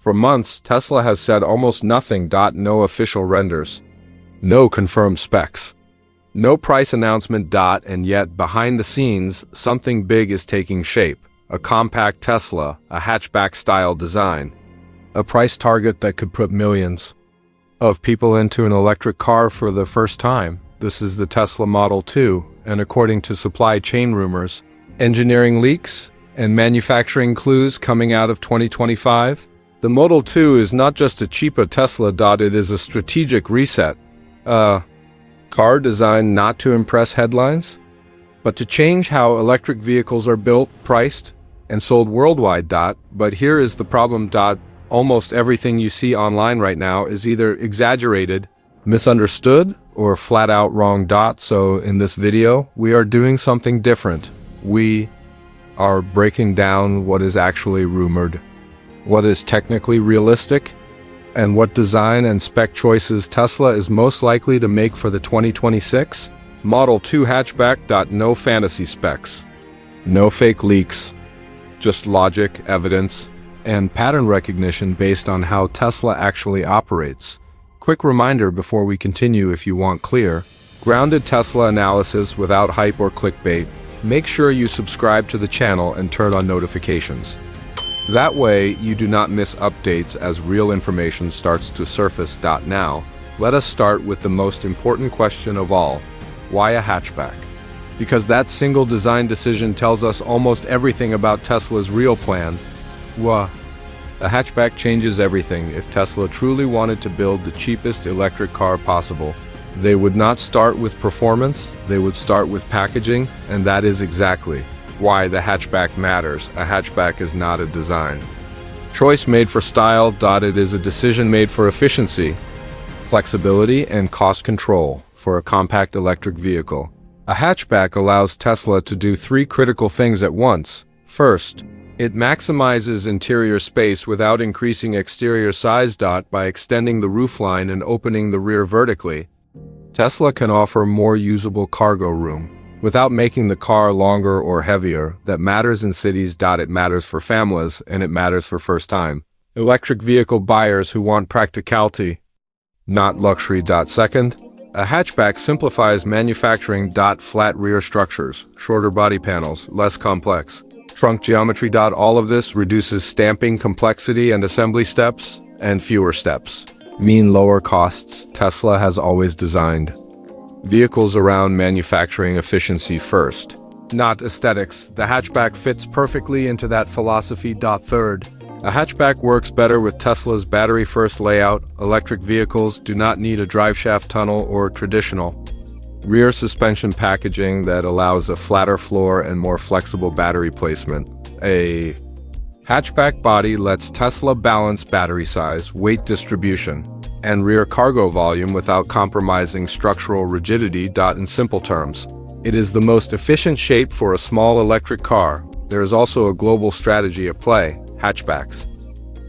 For months, Tesla has said almost nothing. No official renders. No confirmed specs. No price announcement. And yet, behind the scenes, something big is taking shape. A compact Tesla, a hatchback-style design. A price target that could put millions of people into an electric car for the first time. This is the Tesla Model 2, and according to supply chain rumors, engineering leaks, and manufacturing clues coming out of 2025, the Model 2 is not just a cheaper Tesla. It is a strategic reset. Car designed not to impress headlines, but to change how electric vehicles are built, priced, and sold worldwide. But here is the problem. Almost everything you see online right now is either exaggerated, misunderstood, or flat out wrong. So in this video, we are doing something different. We are breaking down what is actually rumored, what is technically realistic, and what design and spec choices Tesla is most likely to make for the 2026 Model 2 hatchback. No fantasy specs, no fake leaks, just logic, evidence, and pattern recognition based on how Tesla actually operates. Quick reminder before we continue: if you want clear, grounded Tesla analysis without hype or clickbait, make sure you subscribe to the channel and turn on notifications. That way, you do not miss updates as real information starts to surface. Now, let us start with the most important question of all: why a hatchback? Because that single design decision tells us almost everything about Tesla's real plan. A hatchback changes everything. If Tesla truly wanted to build the cheapest electric car possible, they would not start with performance, they would start with packaging, and that is exactly why the hatchback matters. A hatchback is not a design choice made for style. It is a decision made for efficiency, flexibility, and cost control for a compact electric vehicle. A hatchback allows Tesla to do three critical things at once. First, it maximizes interior space without increasing exterior size. By extending the roofline and opening the rear vertically, Tesla can offer more usable cargo room without making the car longer or heavier. That matters in cities. It matters for families, and it matters for first-time electric vehicle buyers who want practicality, not luxury. Second, a hatchback simplifies manufacturing. Flat rear structures, shorter body panels, less complex trunk geometry. All of this reduces stamping complexity and assembly steps, and fewer steps mean lower costs. Tesla has always designed vehicles around manufacturing efficiency first, not aesthetics. The hatchback fits perfectly into that philosophy. Third, a hatchback works better with Tesla's battery-first layout. Electric vehicles do not need a driveshaft tunnel or traditional rear suspension packaging that allows a flatter floor and more flexible battery placement. A hatchback body lets Tesla balance battery size, weight distribution, and rear cargo volume without compromising structural rigidity. In simple terms, it is the most efficient shape for a small electric car. There is also a global strategy at play. Hatchbacks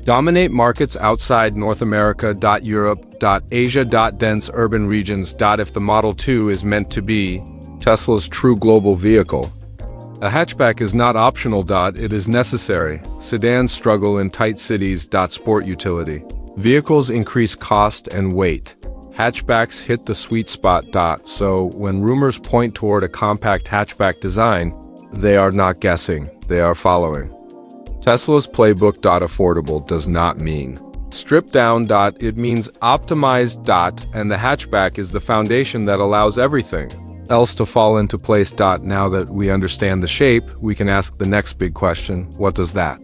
dominate markets outside North America. Europe, Asia, dense urban regions. If the Model 2 is meant to be Tesla's true global vehicle, a hatchback is not optional. It is necessary. Sedans struggle in tight cities. Sport utility vehicles increase cost and weight. Hatchbacks hit the sweet spot. So when rumors point toward a compact hatchback design, they are not guessing, they are following Tesla's playbook. Affordable does not mean stripped down. It means optimized. And the hatchback is the foundation that allows everything else to fall into place. Now that we understand the shape, we can ask the next big question: what does that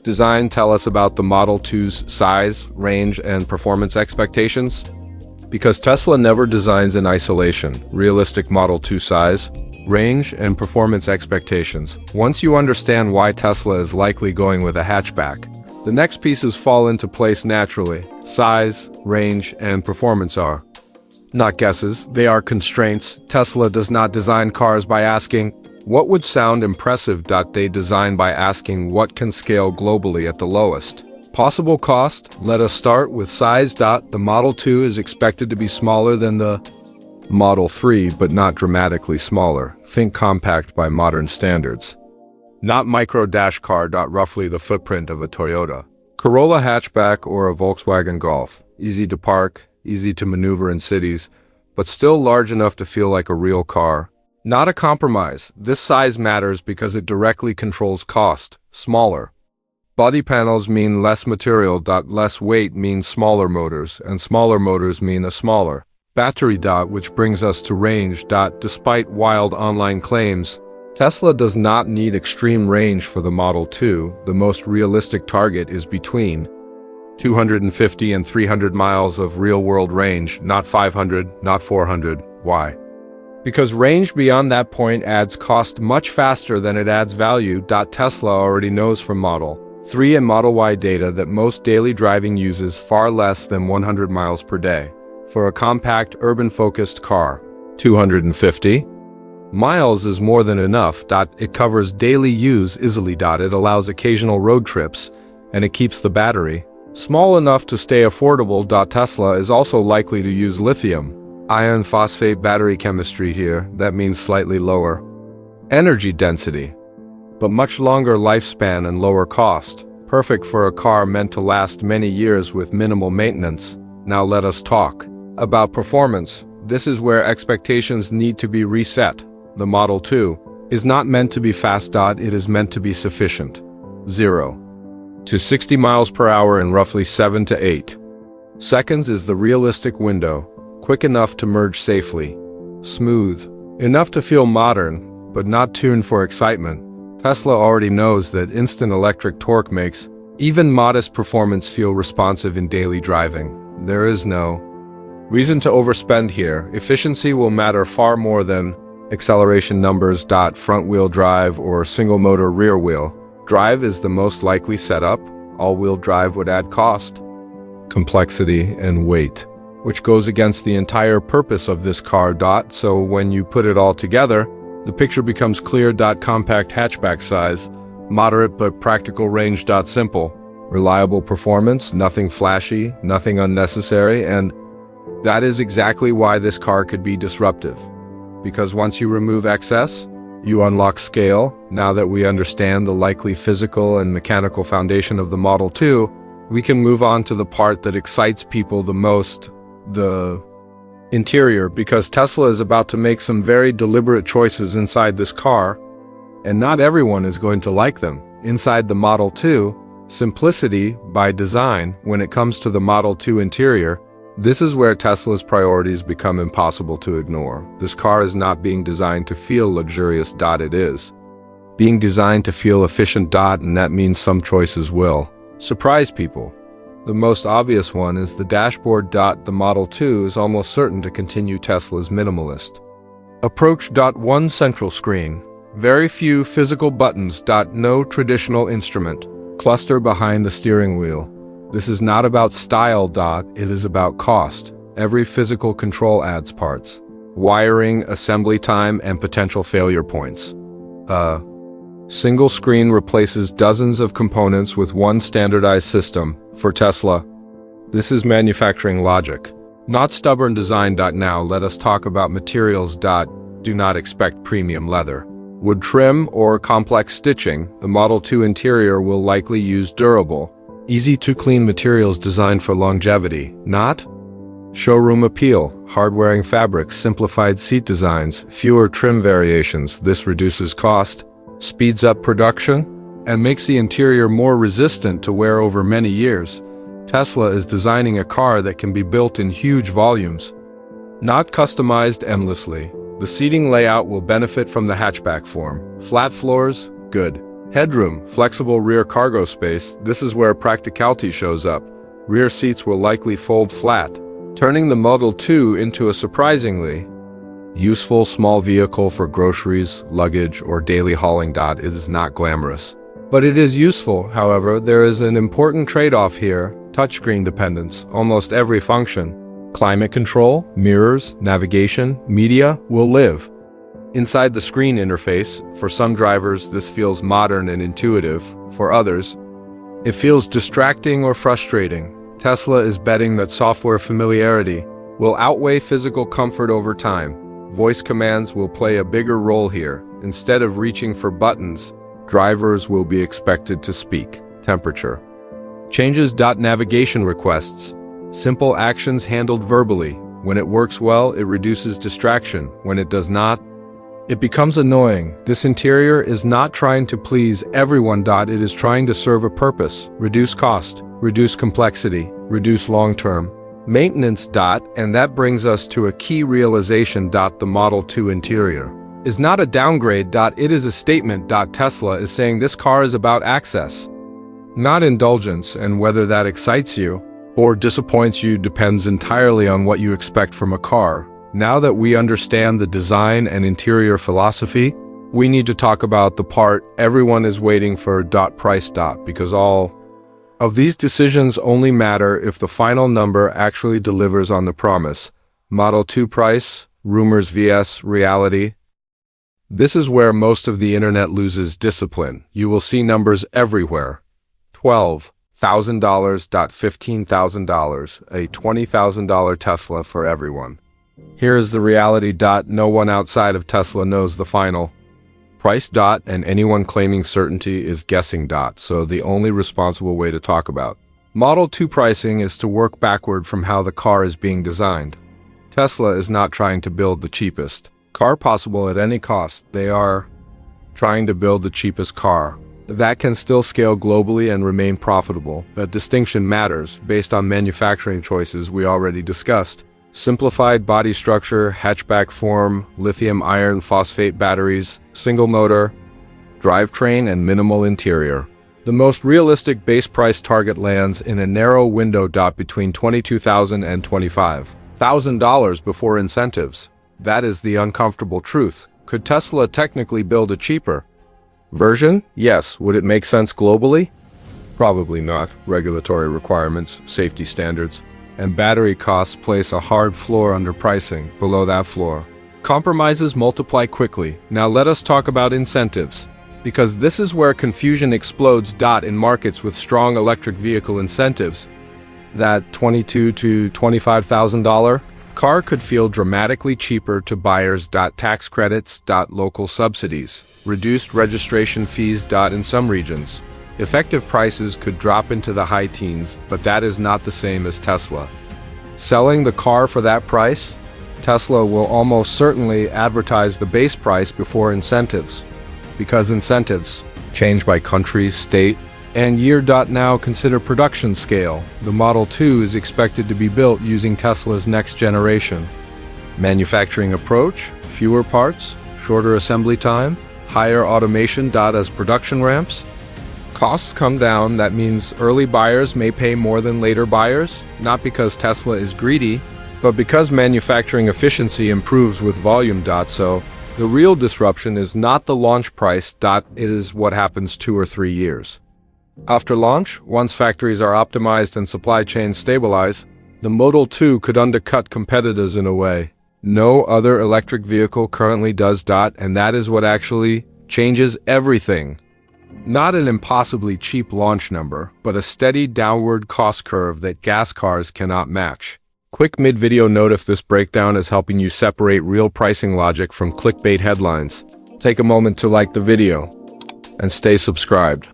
design tell us about the Model 2's size, range, and performance expectations? Because Tesla never designs in isolation. Realistic Model 2 size, range, and performance expectations. Once you understand why Tesla is likely going with a hatchback, the next pieces fall into place naturally. Size, range, and performance are not guesses, they are constraints. Tesla does not design cars by asking, what would sound impressive? They design by asking what can scale globally at the lowest possible cost. Let us start with size. The Model 2 is expected to be smaller than the Model 3, but not dramatically smaller. Think compact by modern standards. Not micro dash car. Roughly the footprint of a Toyota Corolla hatchback or a Volkswagen Golf. Easy to park, easy to maneuver in cities, but still large enough to feel like a real car. Not a compromise. This size matters because it directly controls cost. Smaller. Body panels mean less material. Less weight means smaller motors, and smaller motors mean a smaller battery. Which brings us to range. Despite wild online claims, Tesla does not need extreme range for the Model 2. The most realistic target is between 250 and 300 miles of real-world range, not 500, not 400. Why? Because range beyond that point adds cost much faster than it adds value. Tesla already knows from Model 3 and Model Y data that most daily driving uses far less than 100 miles per day. For a compact, urban-focused car, 250 miles is more than enough. It covers daily use easily. It allows occasional road trips, and it keeps the battery small enough to stay affordable. Tesla is also likely to use lithium iron phosphate battery chemistry here. That means slightly lower energy density, but much longer lifespan and lower cost. Perfect for a car meant to last many years with minimal maintenance. Now let us talk about performance. This is where expectations need to be reset. The Model 2 is not meant to be fast. It is meant to be sufficient. 0 to 60 miles per hour in roughly 7 to 8 seconds is the realistic window. Quick enough to merge safely. Smooth enough to feel modern, but not tuned for excitement. Tesla already knows that instant electric torque makes even modest performance feel responsive in daily driving. There is no reason to overspend here. Efficiency will matter far more than acceleration numbers. Front-wheel drive or single-motor rear-wheel drive is the most likely setup. All-wheel drive would add cost, complexity, and weight, which goes against the entire purpose of this car. So when you put it all together, the picture becomes clear. Compact hatchback size, moderate but practical range. Simple, reliable performance, nothing flashy, nothing unnecessary, and that is exactly why this car could be disruptive. Because once you remove excess, you unlock scale. Now that we understand the likely physical and mechanical foundation of the Model 2, we can move on to the part that excites people the most, the interior, because Tesla is about to make some very deliberate choices inside this car, and not everyone is going to like them. Inside the Model 2, simplicity by design. When it comes to the Model 2 interior, this is where Tesla's priorities become impossible to ignore. This car is not being designed to feel luxurious. It is being designed to feel efficient. And that means some choices will surprise people. The most obvious one is the dashboard. The Model 2 is almost certain to continue Tesla's minimalist approach. One central screen, very few physical buttons. No traditional instrument cluster behind the steering wheel. This is not about style. It is about cost. Every physical control adds parts, wiring, assembly time, and potential failure points. A single screen replaces dozens of components with one standardized system. For Tesla, this is manufacturing logic, not stubborn design. Now let us talk about materials. Do not expect premium leather, wood trim, or complex stitching. The Model 2 interior will likely use durable, easy-to-clean materials designed for longevity, not showroom appeal. Hard-wearing fabrics, simplified seat designs, fewer trim variations. This reduces cost, speeds up production, and makes the interior more resistant to wear over many years. Tesla is designing a car that can be built in huge volumes, not customized endlessly. The seating layout will benefit from the hatchback form. Flat floors, good. Headroom, flexible rear cargo space. This is where practicality shows up. Rear seats will likely fold flat, turning the Model 2 into a surprisingly useful small vehicle for groceries, luggage, or daily hauling. It is not glamorous, but it is useful. However, there is an important trade-off here: touchscreen dependence. Almost every function, climate control, mirrors, navigation, media, will live inside the screen interface. For some drivers, this feels modern and intuitive. For others, it feels distracting or frustrating. Tesla is betting that software familiarity will outweigh physical comfort over time. Voice commands will play a bigger role here. Instead of reaching for buttons, drivers will be expected to speak temperature, Changes. Navigation requests. Simple actions handled verbally. When it works well, it reduces distraction. When it does not, it becomes annoying. This interior is not trying to please everyone. It is trying to serve a purpose. Reduce cost, reduce complexity, reduce long-term maintenance. And that brings us to a key realization. The Model 2 interior is not a downgrade. It is a statement. Tesla is saying this car is about access, not indulgence, and whether that excites you or disappoints you depends entirely on what you expect from a car. Now that we understand the design and interior philosophy, we need to talk about the part everyone is waiting for. Price. Because all of these decisions only matter if the final number actually delivers on the promise. Model 2 price, rumors vs reality. This is where most of the internet loses discipline. You will see numbers everywhere. $12,000, $15,000, a $20,000 Tesla for everyone. Here is the reality. No one outside of Tesla knows the final price. And anyone claiming certainty is guessing. So the only responsible way to talk about Model 2 pricing is to work backward from how the car is being designed. Tesla is not trying to build the cheapest car possible at any cost. They are trying to build the cheapest car that can still scale globally and remain profitable. That distinction matters based on manufacturing choices we already discussed. Simplified body structure, hatchback form, lithium iron phosphate batteries, single motor, drivetrain, and minimal interior. The most realistic base price target lands in a narrow window. Between $22,000 and $25,000 before incentives. That is the uncomfortable truth. Could Tesla technically build a cheaper version? Yes. Would it make sense globally? Probably not. Regulatory requirements, safety standards, and battery costs place a hard floor under pricing. Below that floor, compromises multiply quickly. Now let us talk about incentives, because this is where confusion explodes. In markets with strong electric vehicle incentives, that $22,000 to $25,000 car could feel dramatically cheaper to buyers. Tax credits, local subsidies, reduced registration fees. In some regions, effective prices could drop into the high teens, but that is not the same as Tesla selling the car for that price. Tesla will almost certainly advertise the base price before incentives, because incentives change by country, state, and year. Now consider production scale. The Model 2 is expected to be built using Tesla's next generation manufacturing approach, fewer parts, shorter assembly time, higher automation. As production ramps, costs come down. That means early buyers may pay more than later buyers, not because Tesla is greedy, but because manufacturing efficiency improves with volume. So the real disruption is not the launch price. It is what happens 2 or 3 years after launch. Once factories are optimized and supply chains stabilize, the Model 2 could undercut competitors in a way no other electric vehicle currently does. And that is what actually changes everything. Not an impossibly cheap launch number, but a steady downward cost curve that gas cars cannot match. Quick mid-video note: if this breakdown is helping you separate real pricing logic from clickbait headlines, take a moment to like the video and stay subscribed.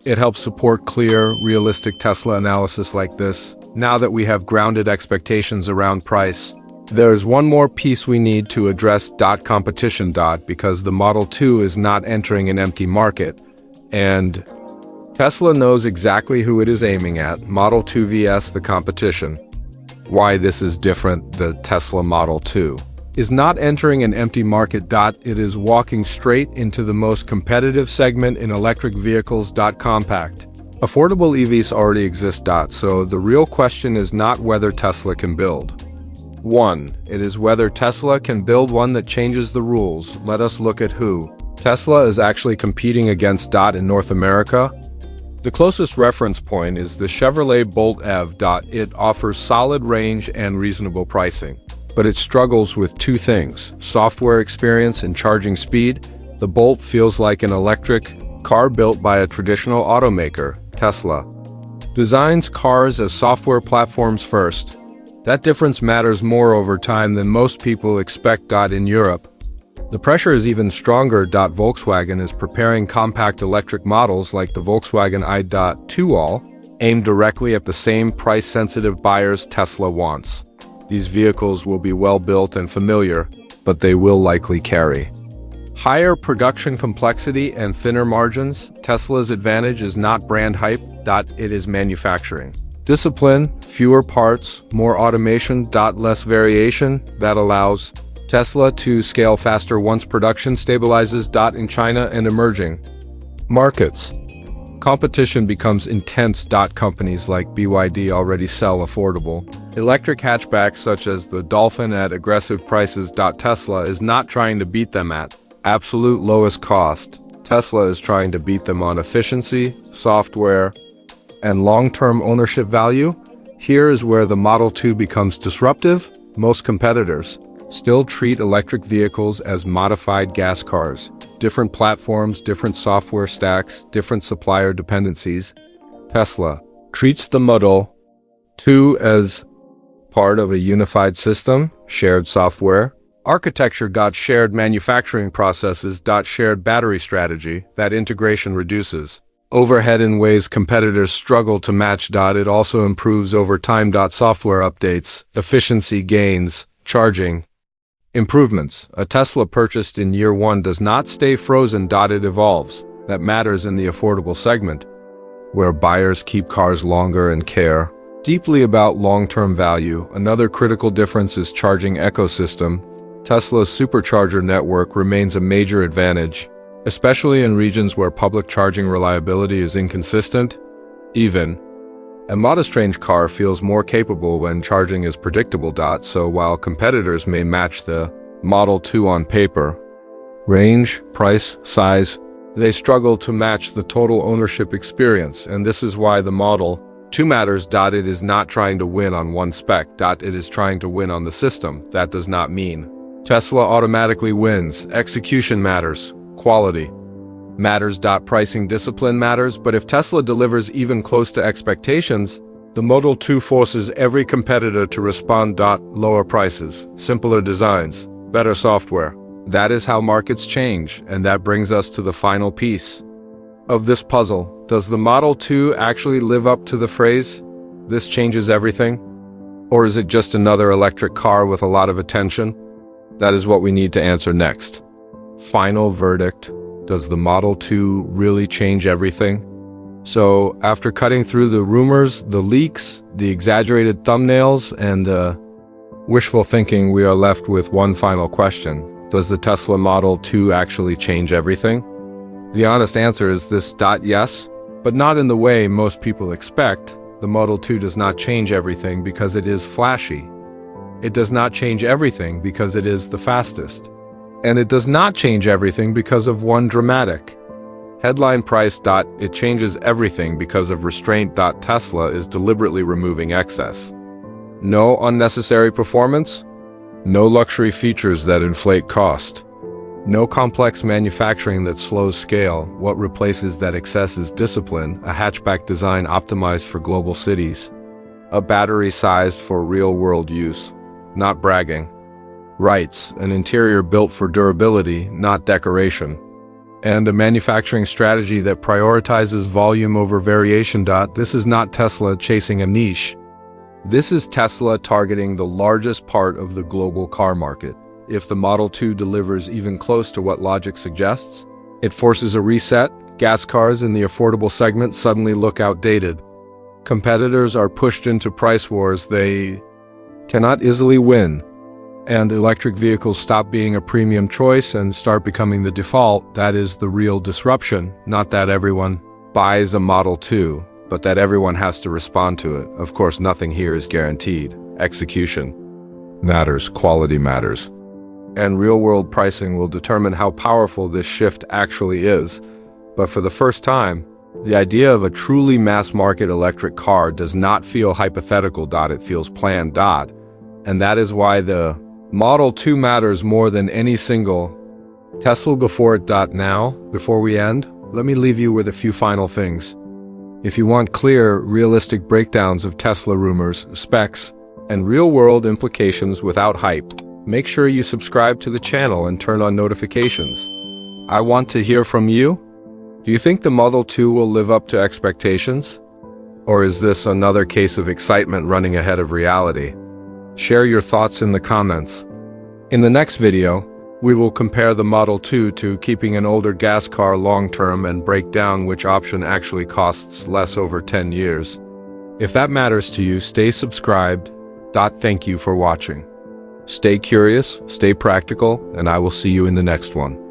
It helps support clear, realistic Tesla analysis like this. Now that we have grounded expectations around price, there's one more piece we need to address: competition. Because the Model 2 is not entering an empty market, and Tesla knows exactly who it is aiming at. Model 2 vs the competition. Why this is different: the Tesla Model 2 is not entering an empty market. It is walking straight into the most competitive segment in electric vehicles. Compact, affordable EVs already exist. So the real question is not whether Tesla can build one, it is whether Tesla can build one that changes the rules. Let us look at who Tesla is actually competing against. In North America, the closest reference point is the Chevrolet Bolt EV. It offers solid range and reasonable pricing, but it struggles with two things: software experience and charging speed. The Bolt feels like an electric car built by a traditional automaker. Tesla designs cars as software platforms first. That difference matters more over time than most people expect. In Europe, the pressure is even stronger. Volkswagen is preparing compact electric models like the Volkswagen i2all, aimed directly at the same price-sensitive buyers Tesla wants. These vehicles will be well-built and familiar, but they will likely carry higher production complexity and thinner margins. Tesla's advantage is not brand hype, it is manufacturing discipline, fewer parts, more automation, less variation. That allows Tesla to scale faster once production stabilizes. In China and emerging markets, competition becomes intense. Companies like BYD already sell affordable electric hatchbacks such as the Dolphin at aggressive prices. Tesla is not trying to beat them at absolute lowest cost. Tesla is trying to beat them on efficiency, software, and long-term ownership value. Here is where the Model 2 becomes disruptive. Most competitors still treat electric vehicles as modified gas cars. Different platforms, different software stacks, different supplier dependencies. Tesla treats the Model 2 as part of a unified system, shared software, architecture, shared manufacturing processes, shared battery strategy. That integration reduces overhead in ways competitors struggle to match. It also improves over time. Software updates, efficiency gains, charging improvements. A Tesla purchased in year one does not stay frozen. It evolves. That matters in the affordable segment, where buyers keep cars longer and care deeply about long-term value. Another critical difference is charging ecosystem. Tesla's supercharger network remains a major advantage, especially in regions where public charging reliability is inconsistent. Even a modest-range car feels more capable when charging is predictable. So while competitors may match the Model 2 on paper, range, price, size, they struggle to match the total ownership experience. And this is why the Model 2 matters. It is not trying to win on one spec. It is trying to win on the system. That does not mean Tesla automatically wins. Execution matters. Quality matters. Pricing discipline matters. But if Tesla delivers even close to expectations, the Model 2 forces every competitor to respond. Lower prices, simpler designs, better software. That is how markets change, and that brings us to the final piece of this puzzle. Does the Model 2 actually live up to the phrase, "This changes everything"? Or is it just another electric car with a lot of attention? That is what we need to answer next. Final verdict. Does the Model 2 really change everything? So, after cutting through the rumors, the leaks, the exaggerated thumbnails, and the wishful thinking, we are left with one final question. Does the Tesla Model 2 actually change everything? The honest answer is this: yes, but not in the way most people expect. The Model 2 does not change everything because it is flashy. It does not change everything because it is the fastest. And it does not change everything because of one dramatic headline price. It changes everything because of restraint. Tesla is deliberately removing excess. No unnecessary performance, no luxury features that inflate cost, no complex manufacturing that slows scale. What replaces that excess is discipline, a hatchback design optimized for global cities, a battery sized for real-world use, not bragging rights, an interior built for durability, not decoration, and a manufacturing strategy that prioritizes volume over variation. This is not Tesla chasing a niche. This is Tesla targeting the largest part of the global car market. If the Model 2 delivers even close to what logic suggests, it forces a reset. Gas cars in the affordable segment suddenly look outdated. Competitors are pushed into price wars they cannot easily win. And electric vehicles stop being a premium choice and start becoming the default. That is the real disruption. Not that everyone buys a Model 2, but that everyone has to respond to it. Of course, nothing here is guaranteed. Execution matters, quality matters, and real-world pricing will determine how powerful this shift actually is. But for the first time, the idea of a truly mass-market electric car does not feel hypothetical. It feels planned. And that is why the Model 2 matters more than any single Tesla before it. Now, before we end, let me leave you with a few final things. If you want clear, realistic breakdowns of Tesla rumors, specs, and real-world implications without hype, make sure you subscribe to the channel and turn on notifications. I want to hear from you. Do you think the Model 2 will live up to expectations? Or is this another case of excitement running ahead of reality? Share your thoughts in the comments. In the next video, we will compare the Model 2 to keeping an older gas car long-term and break down which option actually costs less over 10 years. If that matters to you, stay subscribed. Thank you for watching. Stay curious, stay practical, and I will see you in the next one.